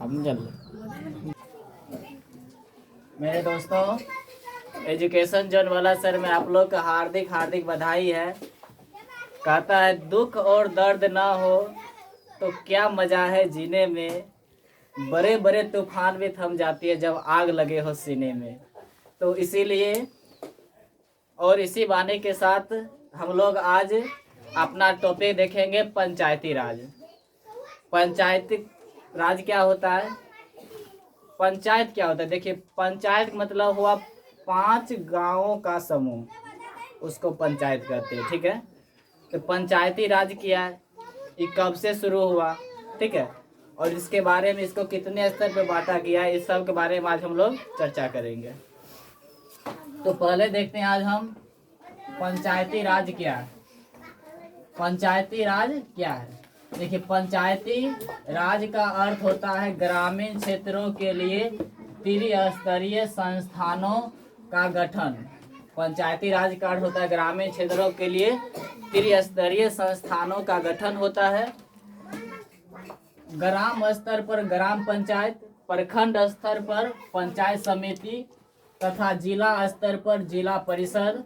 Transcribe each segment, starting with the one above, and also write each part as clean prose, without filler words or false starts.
हम जल मेरे दोस्तों, एजुकेशन जोन वाला सर में आप लोग का हार्दिक हार्दिक बधाई है। कहता है दुख और दर्द ना हो तो क्या मजा है जीने में, बड़े बड़े तूफान भी थम जाती है जब आग लगे हो सीने में। तो इसीलिए और इसी बहाने के साथ हम लोग आज अपना टॉपिक देखेंगे पंचायती राज। पंचायती राज क्या होता है, पंचायत क्या होता है। देखिए, पंचायत मतलब हुआ 5 गांवों का समूह, उसको पंचायत कहते हैं। ठीक है, तो पंचायती राज क्या है, ये कब से शुरू हुआ, ठीक है, और इसके बारे में इसको कितने स्तर पे बांटा गया है, इस सब के बारे में आज हम लोग चर्चा करेंगे। तो पहले देखते हैं आज हम पंचायती राज क्या है। पंचायती राज क्या है, देखिए, पंचायती राज का अर्थ होता है ग्रामीण क्षेत्रों के लिए त्रिस्तरीय संस्थानों का गठन। पंचायती राज का अर्थ होता है ग्रामीण क्षेत्रों के लिए त्रिस्तरीय संस्थानों का गठन होता है। ग्राम स्तर पर ग्राम पंचायत, प्रखंड स्तर पर पंचायत समिति तथा जिला स्तर पर जिला परिषद।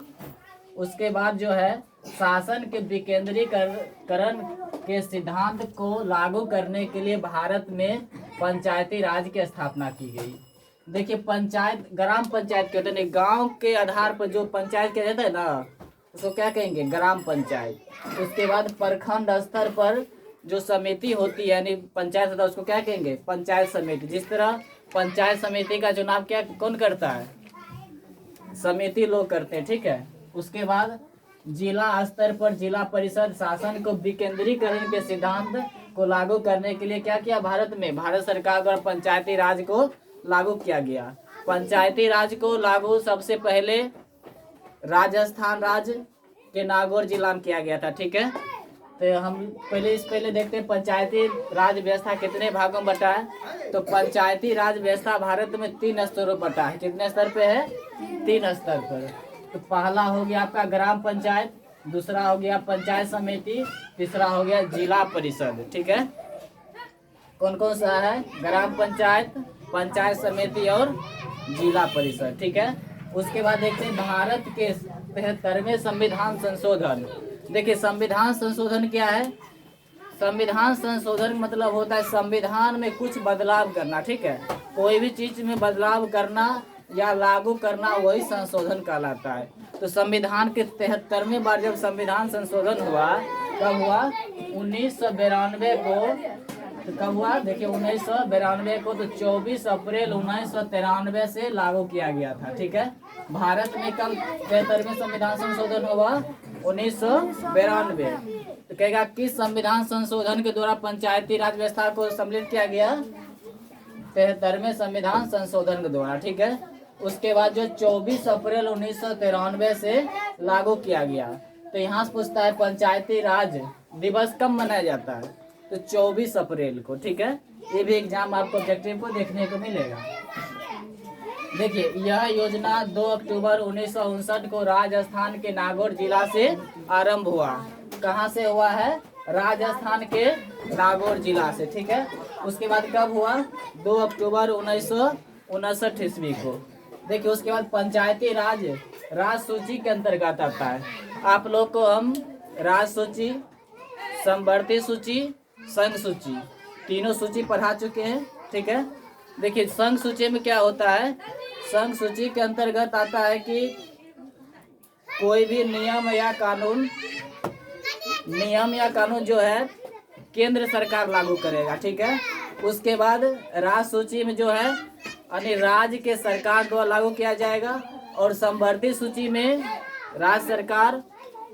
उसके बाद जो है शासन के विकेंद्रीकरण के सिद्धांत को लागू करने के लिए भारत में पंचायती राज की स्थापना की गई। देखिए, पंचायत, ग्राम पंचायत कहते हैं, गांव के आधार पर जो पंचायत किया जाता है ना, उसको क्या कहेंगे, ग्राम पंचायत। उसके बाद प्रखंड स्तर पर जो समिति होती है यानी पंचायत होता है, उसको क्या कहेंगे, पंचायत समिति। जिस तरह पंचायत समिति का चुनाव क्या कौन करता है, समिति लोग करते हैं, ठीक है। उसके बाद जिला स्तर पर जिला परिषद शासन को विकेंद्रीकरण के सिद्धांत को लागू करने के लिए क्या किया, भारत में भारत सरकार द्वारा पंचायती राज को लागू किया गया। पंचायती राज को लागू सबसे पहले राजस्थान राज्य के नागौर जिला में किया गया था, ठीक है। तो हम पहले देखते हैं पंचायती राज व्यवस्था कितने भागों में बटा है। तो पंचायती राज व्यवस्था भारत में 3 स्तरों पर बटा है। कितने स्तर पे है, 3 स्तर पर। तो पहला हो गया आपका ग्राम पंचायत, दूसरा हो गया पंचायत समिति, तीसरा हो गया जिला परिषद, ठीक है। कौन कौन सा है, ग्राम पंचायत, पंचायत समिति और जिला परिषद, ठीक है। उसके बाद देखते हैं भारत के 73वें संविधान संशोधन। देखिए, संविधान संशोधन क्या है, संविधान संशोधन मतलब होता है संविधान में कुछ बदलाव करना, ठीक है। कोई भी चीज में बदलाव करना या लागू करना वही संशोधन कहलाता है। तो संविधान के 73वें बार जब संविधान संशोधन हुआ, कब हुआ, 1992 को। तो कब हुआ, देखिए 1992 को। तो 24 अप्रैल 1993 से लागू किया गया था, ठीक है। भारत में कब 73वें संविधान संशोधन हुआ, 1992। तो कहेगा किस संविधान संशोधन के द्वारा पंचायती राज व्यवस्था को सम्मिलित किया गया, 73वें संविधान संशोधन के द्वारा, ठीक है। उसके बाद जो 24 अप्रैल 1993 से लागू किया गया। तो यहाँ से पूछता है पंचायती राज दिवस कब मनाया जाता है, तो 24 अप्रैल को, ठीक है। ये भी एग्जाम आपको ऑब्जेक्टिव को देखने को मिलेगा। देखिए, यह योजना 2 अक्टूबर 1959 को राजस्थान के नागौर जिला से आरंभ हुआ। कहाँ से हुआ है, राजस्थान के नागौर जिला से, ठीक है। उसके बाद कब हुआ, 2 अक्टूबर 1959 ईस्वी को। देखिए, उसके बाद पंचायती राज राज सूची के अंतर्गत आता है। आप लोग को हम राज सूची, समवर्ती सूची, संघ सूची, तीनों सूची पढ़ा चुके हैं, ठीक है। देखिए, संघ सूची में क्या होता है, संघ सूची के अंतर्गत आता है कि कोई भी नियम या कानून जो है केंद्र सरकार लागू करेगा, ठीक है। उसके बाद राज सूची में जो है यानी राज्य के सरकार द्वारा लागू किया जाएगा, और समवर्ती सूची में राज्य सरकार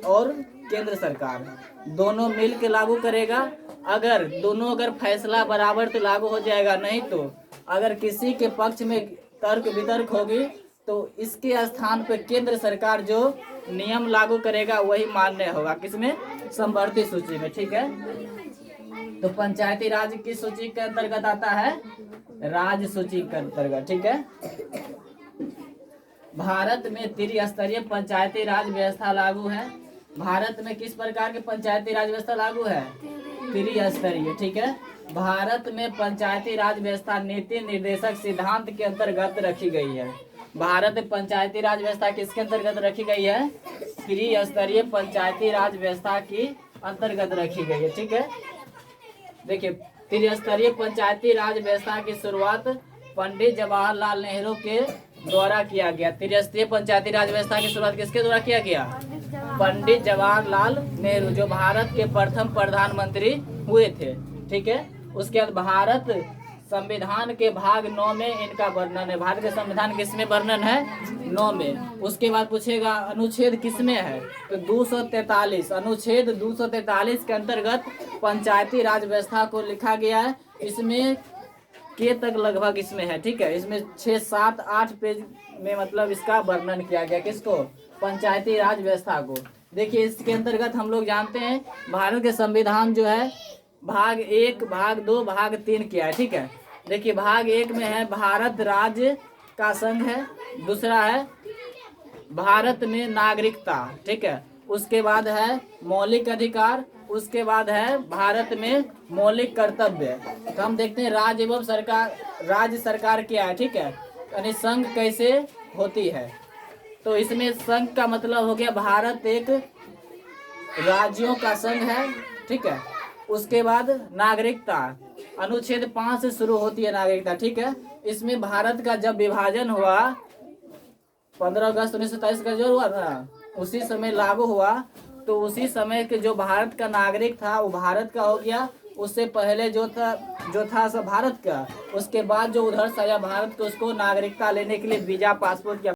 और केंद्र सरकार दोनों मिल के लागू करेगा। अगर फैसला बराबर तो लागू हो जाएगा, नहीं तो अगर किसी के पक्ष में तर्क वितर्क होगी तो इसके स्थान पर केंद्र सरकार जो नियम लागू करेगा वही मान्य होगा, किसमें, समवर्ती सूची में, ठीक है। तो पंचायती राज की सूची के अंतर्गत आता है, राज सूची के अंतर्गत, ठीक है। भारत में त्रिस्तरीय पंचायती राज व्यवस्था लागू है। भारत में किस प्रकार की पंचायती राज व्यवस्था लागू है, त्रिस्तरीय, ठीक है। भारत में पंचायती राज व्यवस्था नीति निर्देशक सिद्धांत के अंतर्गत रखी गई है। भारत में पंचायती राज व्यवस्था किसके अंतर्गत रखी गई है? त्रिस्तरीय पंचायती राज व्यवस्था की अंतर्गत रखी गई है, ठीक है। देखिए, त्रिस्तरीय पंचायती राज व्यवस्था की शुरुआत पंडित जवाहरलाल नेहरू के द्वारा किया गया। त्रिस्तरीय पंचायती राज व्यवस्था की शुरुआत किसके द्वारा किया गया? पंडित जवाहरलाल नेहरू, जो भारत के प्रथम प्रधानमंत्री हुए थे, ठीक है। उसके बाद भारत संविधान के भाग 9 में इनका वर्णन है। भारत के संविधान किसमें वर्णन है? 9 में। उसके बाद पूछेगा अनुच्छेद किसमें है? तो 243, अनुच्छेद 243 के अंतर्गत पंचायती राज व्यवस्था को लिखा गया है। इसमें के तक लगभग इसमें है, ठीक है। इसमें 6, 7, 8 पेज में मतलब इसका वर्णन किया गया। किसको? पंचायती राज व्यवस्था को। देखिए, इसके अंतर्गत हम लोग जानते हैं भारत के संविधान जो है भाग 1, भाग 2, भाग 3 किया है, ठीक है। देखिए, भाग 1 में है भारत राज्य का संघ है। दूसरा है भारत में नागरिकता, ठीक है। उसके बाद है मौलिक अधिकार। उसके बाद है भारत में मौलिक कर्तव्य। तो हम देखते हैं राज्य एवं सरकार, राज्य सरकार क्या है, ठीक है। यानी संघ कैसे होती है। तो इसमें संघ का मतलब हो गया भारत एक राज्यों का संघ है, ठीक है। उसके बाद नागरिकता, अनुच्छेद 5 से शुरू होती है नागरिकता, ठीक है। इसमें भारत का जब विभाजन हुआ 15 अगस्त 1927 का जो हुआ ना, उसी समय लागू हुआ। तो उसी समय के जो भारत का नागरिक था वो भारत का हो गया। उससे पहले जो था सब भारत का। उसके बाद जो उधर से आया भारत को, उसको नागरिकता लेने के लिए वीजा पासपोर्ट की